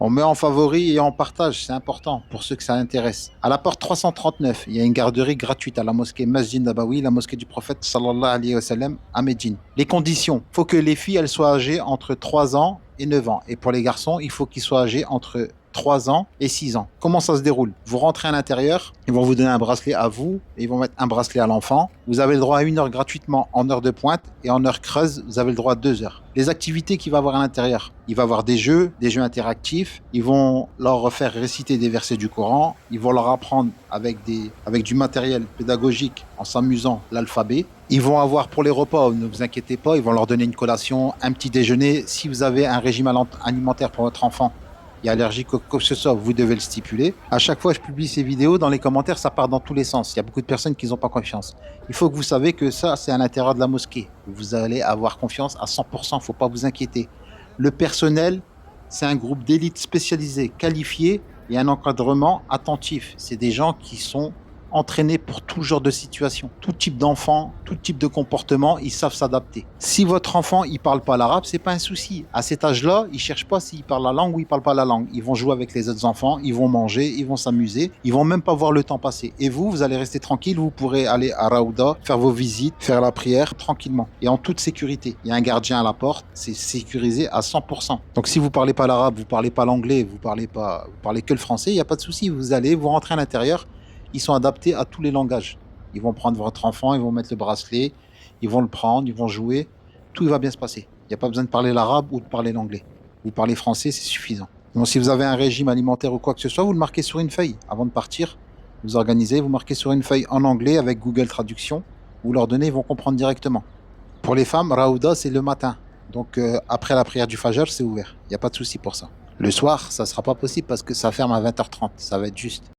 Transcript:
On met en favori et en partage, c'est important pour ceux que ça intéresse. À la porte 339, il y a une garderie gratuite à la mosquée Masjid Nabawi, la mosquée du prophète sallallahu alayhi wa sallam à Médine. Les conditions, il faut que les filles elles soient âgées entre 3 ans et 9 ans. Et pour les garçons, il faut qu'ils soient âgés entre 3 ans et 6 ans. Comment ça se déroule? Vous rentrez à l'intérieur, ils vont vous donner un bracelet à vous et ils vont mettre un bracelet à l'enfant. Vous avez le droit à 1 heure gratuitement en heure de pointe et en heure creuse, vous avez le droit à 2 heures. Les activités qu'il va avoir à l'intérieur, il va avoir des jeux interactifs, ils vont leur faire réciter des versets du Coran, ils vont leur apprendre avec du matériel pédagogique en s'amusant l'alphabet. Ils vont avoir pour les repas, ne vous inquiétez pas, ils vont leur donner une collation, un petit déjeuner. Si vous avez un régime alimentaire pour votre enfant, il est allergique ou quoi que ce soit, vous devez le stipuler. À chaque fois que je publie ces vidéos, dans les commentaires, ça part dans tous les sens. Il y a beaucoup de personnes qui n'ont pas confiance. Il faut que vous savez que ça, c'est à l'intérieur de la mosquée. Vous allez avoir confiance à 100%, il ne faut pas vous inquiéter. Le personnel, c'est un groupe d'élite spécialisé, qualifié et un encadrement attentif. C'est des gens qui sont entraînés pour tout genre de situation, tout type d'enfant, tout type de comportement, ils savent s'adapter. Si votre enfant il parle pas l'arabe, c'est pas un souci. À cet âge-là, ils cherchent pas s'il parle la langue ou il parle pas la langue. Ils vont jouer avec les autres enfants, ils vont manger, ils vont s'amuser, ils vont même pas voir le temps passer. Et vous allez rester tranquille, vous pourrez aller à Raouda, faire vos visites, faire la prière tranquillement et en toute sécurité. Il y a un gardien à la porte, c'est sécurisé à 100%. Donc si vous parlez pas l'arabe, vous parlez pas l'anglais, vous parlez que le français, il y a pas de souci. Vous allez, vous rentrez à l'intérieur. Ils sont adaptés à tous les langages. Ils vont prendre votre enfant, ils vont mettre le bracelet, ils vont le prendre, ils vont jouer. Tout va bien se passer. Il n'y a pas besoin de parler l'arabe ou de parler l'anglais. Vous parlez français, c'est suffisant. Donc, si vous avez un régime alimentaire ou quoi que ce soit, vous le marquez sur une feuille. Avant de partir, vous organisez, vous marquez sur une feuille en anglais avec Google Traduction. Vous leur donnez, ils vont comprendre directement. Pour les femmes, Raouda, c'est le matin. Donc, après la prière du Fajr, c'est ouvert. Il n'y a pas de souci pour ça. Le soir, ça ne sera pas possible parce que ça ferme à 20h30. Ça va être juste.